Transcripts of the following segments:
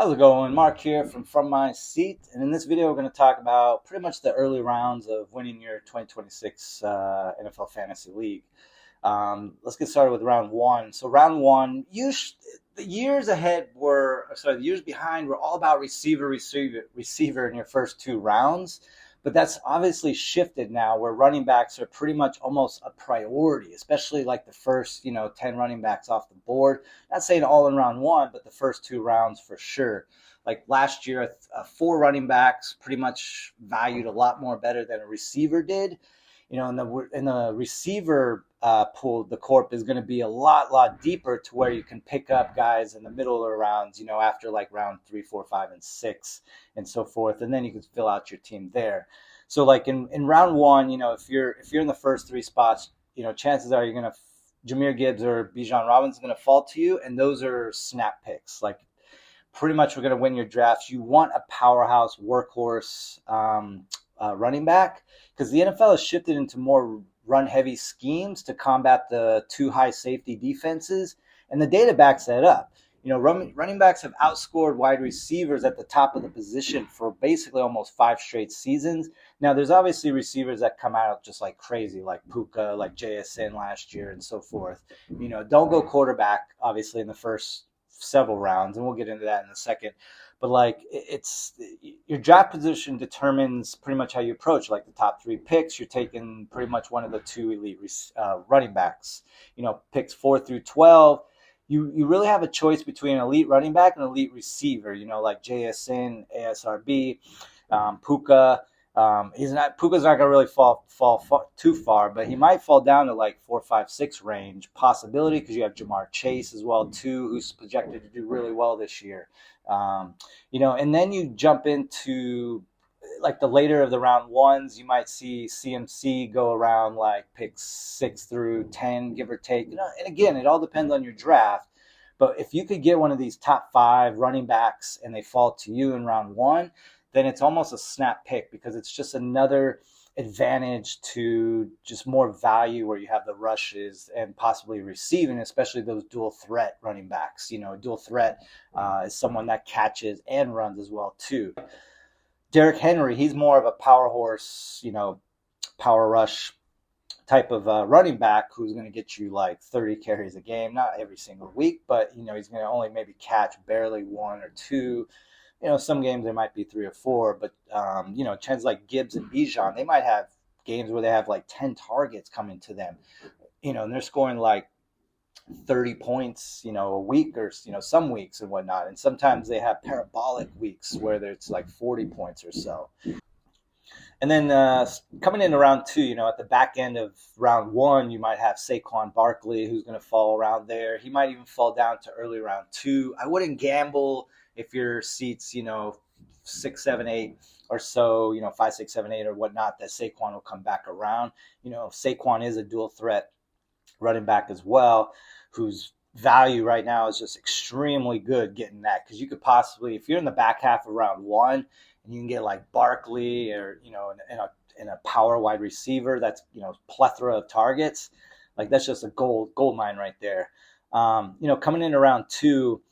How's it going? Mark here from My Seat, and in this video we're going to talk about pretty much the early rounds of winning your 2026 NFL Fantasy League. Let's get started with round one. So round one, the years the years behind were all about receiver in your first two rounds. But that's obviously shifted now where running backs are pretty much almost a priority, especially like the first, 10 running backs off the board. Not saying all in round one, but the first two rounds for sure. Like last year, four running backs pretty much valued a lot more better than a receiver did. In the receiver pool, the corp is going to be a lot deeper to where you can pick up guys in the middle of the rounds, after like round 3, 4, 5, and 6 and so forth. And then you can fill out your team there. So like in round one, if you're in the first three spots, chances are Jahmyr Gibbs or Bijan Robinson is going to fall to you. And those are snap picks. Like pretty much we're going to win your drafts. You want a powerhouse workhorse running back, because the NFL has shifted into more run-heavy schemes to combat the too high safety defenses, and the data backs that up. Running backs have outscored wide receivers at the top of the position for basically almost 5 straight seasons. Now, there's obviously receivers that come out just like crazy, like Puka, like JSN last year, and so forth. Don't go quarterback, obviously, in the first several rounds, and we'll get into that in a second. But like it's your draft position determines pretty much how you approach. Like the top 3 picks, you're taking pretty much one of the 2 elite running backs. Picks 4 through 12, you really have a choice between an elite running back and an elite receiver. Like JSN, ASRB, Puka. Puka's not gonna really fall too far, but he might fall down to like 4, 5, 6 range possibility, because you have Jamar Chase as well too, who's projected to do really well this year. And then you jump into like the later of the round ones. You might see CMC go around like picks 6 through 10, give or take. And again, it all depends on your draft. But if you could get one of these top 5 running backs and they fall to you in round one, then it's almost a snap pick, because it's just another advantage to just more value where you have the rushes and possibly receiving, especially those dual threat running backs. Dual threat is someone that catches and runs as well too. Derrick Henry, he's more of a power horse, power rush type of running back who's going to get you like 30 carries a game, not every single week, but he's going to only maybe catch barely 1 or 2. Some games there might be 3 or 4, but chances like Gibbs and Bijan, they might have games where they have like 10 targets coming to them, and they're scoring like 30 points, a week, or some weeks and whatnot. And sometimes they have parabolic weeks where it's like 40 points or so. And then coming into round 2, at the back end of round 1, you might have Saquon Barkley, who's going to fall around there. He might even fall down to early round 2. I wouldn't gamble if your seats, 6, 7, 8 or so, 5, 6, 7, 8 or whatnot, that Saquon will come back around. Saquon is a dual threat running back as well, whose value right now is just extremely good getting that, because you could possibly, if you're in the back half of round 1 and you can get like Barkley or, in a power wide receiver that's, plethora of targets, like that's just a gold mine right there. Coming into round 2,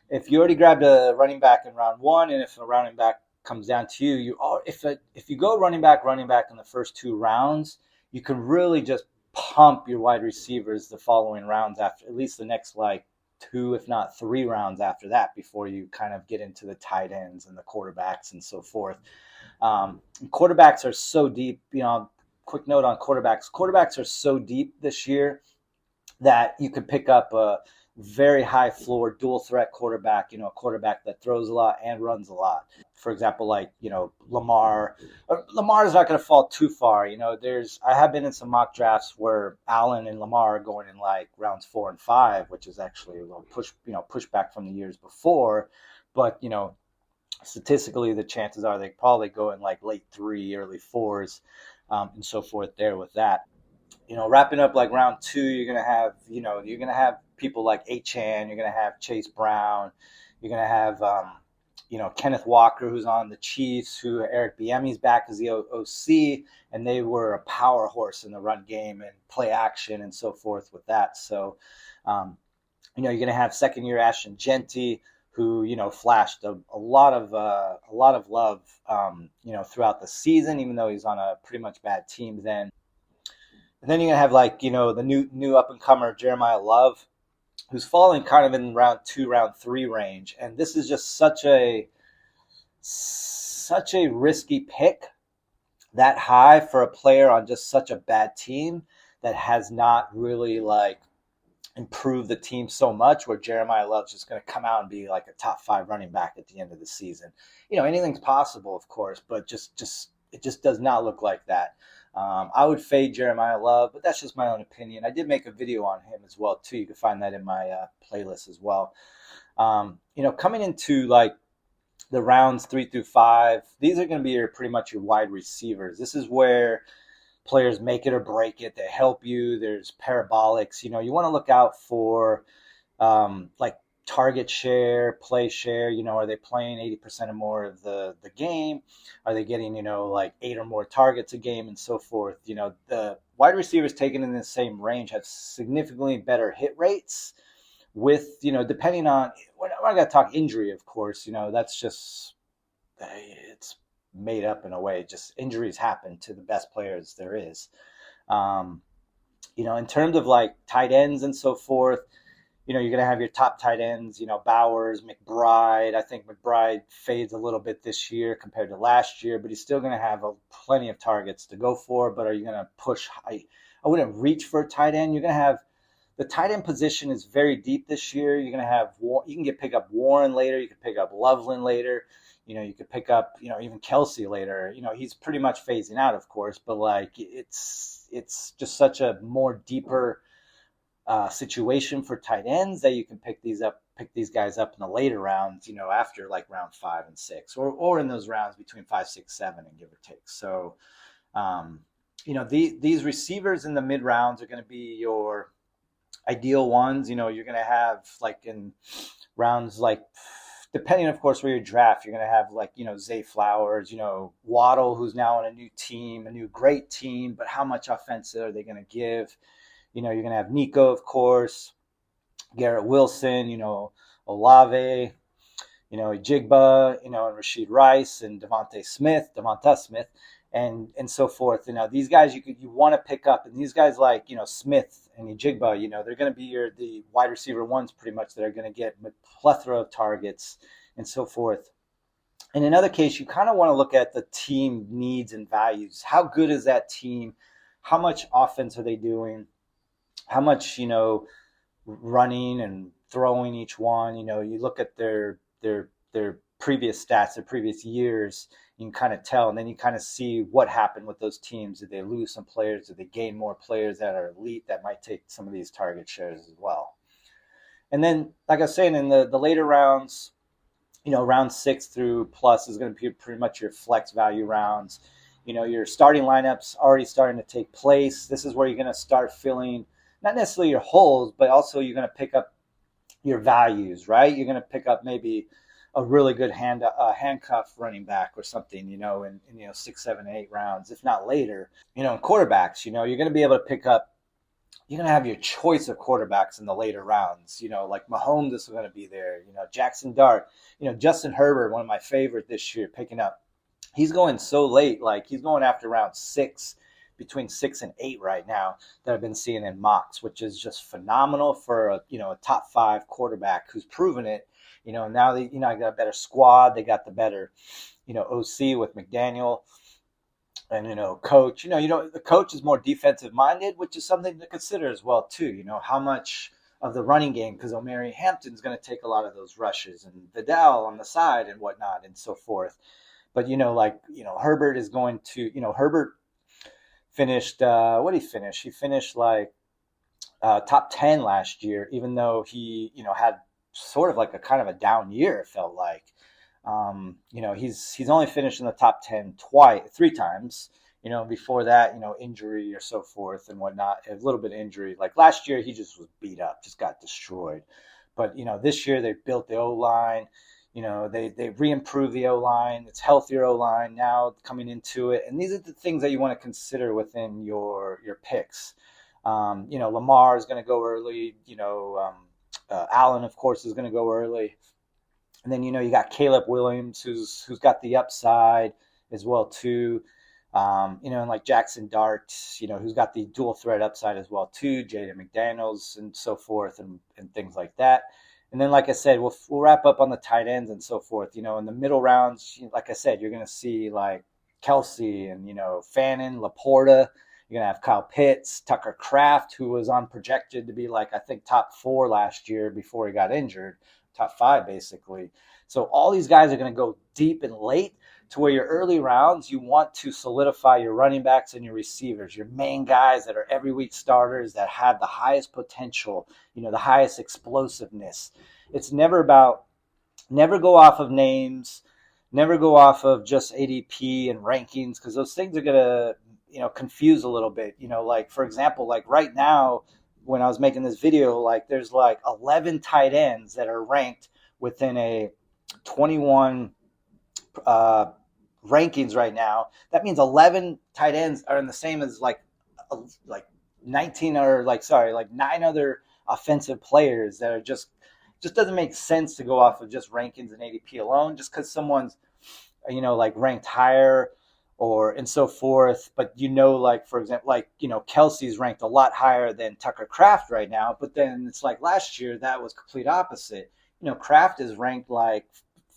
if you already grabbed a running back in round 1, and if a running back comes down to you, if you go running back in the first 2 rounds, you can really just pump your wide receivers the following rounds, after at least the next like 2, if not 3 rounds after that, before you kind of get into the tight ends and the quarterbacks and so forth. Quarterbacks are so deep. Quick note on quarterbacks. Quarterbacks are so deep this year that you could pick up a very high floor dual threat quarterback, a quarterback that throws a lot and runs a lot. For example, like, Lamar. Lamar's not going to fall too far. I have been in some mock drafts where Allen and Lamar are going in like rounds 4 and 5, which is actually a little pushback from the years before. But, statistically, the chances are they probably go in like late 3, early 4s, and so forth there with that. Wrapping up like round 2, you're going to have people like Achane, you're going to have Chase Brown, you're going to have, Kenneth Walker, who's on the Chiefs, who Eric Bieniemy's back as the OC, and they were a power horse in the run game and play action and so forth with that. So, you're going to have second-year Ashton Genty, who flashed a lot of love throughout the season, even though he's on a pretty much bad team then. And then you're gonna have like the new up and comer Jeremiah Love, who's falling kind of in round 2, round 3 range, and this is just such a risky pick that high for a player on just such a bad team that has not really like improved the team so much, where Jeremiah Love's just going to come out and be like a top 5 running back at the end of the season. Anything's possible, of course, but it just does not look like that. I would fade Jeremiah Love, but that's just my own opinion. I did make a video on him as well too. You can find that in my playlist as well. Coming into like the rounds 3 through 5, these are going to be pretty much your wide receivers. This is where players make it or break it. They help you. There's parabolics. You want to look out for like target share, play share. Are they playing 80% or more of the game? Are they getting like 8 or more targets a game and so forth? The wide receivers taken in the same range have significantly better hit rates. With depending on, when I got to talk injury, of course, that's just, it's made up in a way. Just injuries happen to the best players there is. In terms of like tight ends and so forth, you're going to have your top tight ends, Bowers, McBride. I think McBride fades a little bit this year compared to last year, but he's still going to have plenty of targets to go for. But are you going to push high? I wouldn't reach for a tight end. You're going to have, the tight end position is very deep this year. You're going to have, you can pick up Warren later. You can pick up Loveland later. You could pick up, even Kelsey later. He's pretty much phasing out, of course, but like it's just such a more deeper situation for tight ends that you can pick these guys up in the later rounds, after like round 5 and 6, or in those rounds between 5, 6, 7, and give or take. So, these receivers in the mid rounds are going to be your ideal ones. You're going to have like in rounds like, depending, of course, where you draft, you're going to have like, Zay Flowers, Waddle, who's now on a new team, a new great team, but how much offense are they going to give? You're going to have Nico, of course, Garrett Wilson, Olave, Jigba, and Rashid Rice and Devonta Smith, and so forth. These guys you want to pick up, and these guys like Smith and Jigba, they're going to be the wide receiver ones pretty much that are going to get a plethora of targets and so forth. In another case, you kind of want to look at the team needs and values. How good is that team? How much offense are they doing? How much running and throwing each one? You look at their previous stats, their previous years. You can kind of tell, and then you kind of see what happened with those teams. Did they lose some players? Did they gain more players that are elite that might take some of these target shares as well? And then, like I was saying, in the later rounds, round 6 through plus is going to be pretty much your flex value rounds. Your starting lineups already starting to take place. This is where you're going to start filling not necessarily your holes, but also you're going to pick up your values, right? You're going to pick up maybe a really good handcuff running back or something, in 6, 7, 8 rounds, if not later. In quarterbacks, you're going to be able to pick up. You're going to have your choice of quarterbacks in the later rounds. Like Mahomes is going to be there. Jackson Dart. Justin Herbert, one of my favorite this year, picking up. He's going so late, like he's going after round 6. Between 6 and 8 right now that I've been seeing in mocks, which is just phenomenal for a top 5 quarterback who's proven it. Now they I got a better squad. They got the better OC with McDaniel and coach. The coach is more defensive minded, which is something to consider as well too. How much of the running game, because Omari Hampton's going to take a lot of those rushes and Vidal on the side and whatnot and so forth. But Herbert is going to Herbert finished, what did he finish? He finished like top 10 last year, even though he, had sort of like a kind of a down year, it felt like. He's only finished in the top 10 three times. Before that, injury or so forth and whatnot, a little bit of injury. Like last year, he just was beat up, just got destroyed. But, this year they built the O-line. They re-improved the O-line. It's healthier O-line now coming into it. And these are the things that you want to consider within your picks. Lamar is going to go early. Allen, of course, is going to go early. And then you got Caleb Williams, who's got the upside as well too. And like Jackson Dart, who's got the dual threat upside as well too. Jaden McDaniels and so forth, and things like that. And then, like I said, we'll wrap up on the tight ends and so forth. In the middle rounds, like I said, you're going to see like Kelsey and Fannin, Laporta. You're going to have Kyle Pitts, Tucker Kraft, who was projected to be like, I think, top 4 last year before he got injured, top 5 basically. So all these guys are going to go deep and late, to where your early rounds, you want to solidify your running backs and your receivers, your main guys that are every week starters that have the highest potential, the highest explosiveness. It's never go off of names, never go off of just ADP and rankings, because those things are going to, confuse a little bit. Like, for example, like right now, when I was making this video, like there's like 11 tight ends that are ranked within a 21 rankings right now. That means 11 tight ends are in the same as like 19 or like 9 other offensive players that are just doesn't make sense to go off of just rankings and ADP alone, just because someone's like ranked higher or and so forth. But like for example, like Kelsey's ranked a lot higher than Tucker Kraft right now, but then it's like last year that was complete opposite. Kraft is ranked like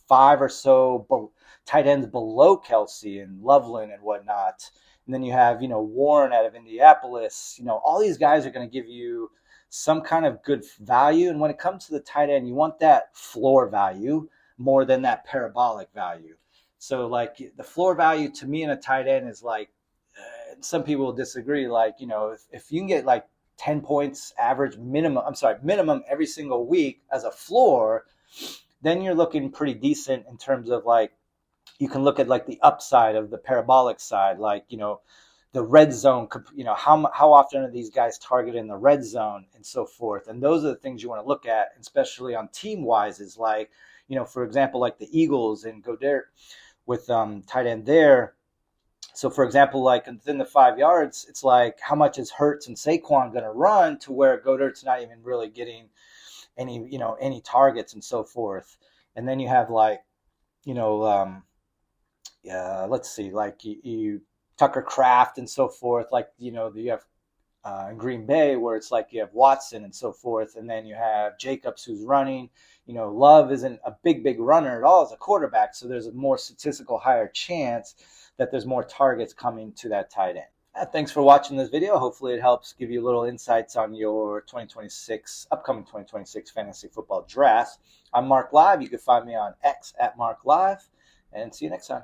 5 or so tight ends below Kelsey and Loveland and whatnot. And then you have, Warren out of Indianapolis. All these guys are going to give you some kind of good value. And when it comes to the tight end, you want that floor value more than that parabolic value. So like the floor value to me in a tight end is like, some people will disagree. Like, if you can get like 10 points minimum every single week as a floor, then you're looking pretty decent in terms of like, you can look at like the upside of the parabolic side, like, the red zone, how often are these guys targeted in the red zone and so forth. And those are the things you want to look at, especially on team wise, is like, for example, like the Eagles and Goddard with tight end there. So for example, like within the 5 yards, it's like, how much is Hurts and Saquon going to run to where Goddard's not even really getting any targets and so forth. And then you have like, let's see, like you Tucker Kraft and so forth, like, you have in Green Bay where it's like you have Watson and so forth. And then you have Jacobs who's running, Love isn't a big runner at all as a quarterback. So there's a more statistical higher chance that there's more targets coming to that tight end. Thanks for watching this video. Hopefully it helps give you a little insights on your upcoming 2026 fantasy football draft. I'm Mark Live. You can find me on X @MarkLive, and see you next time.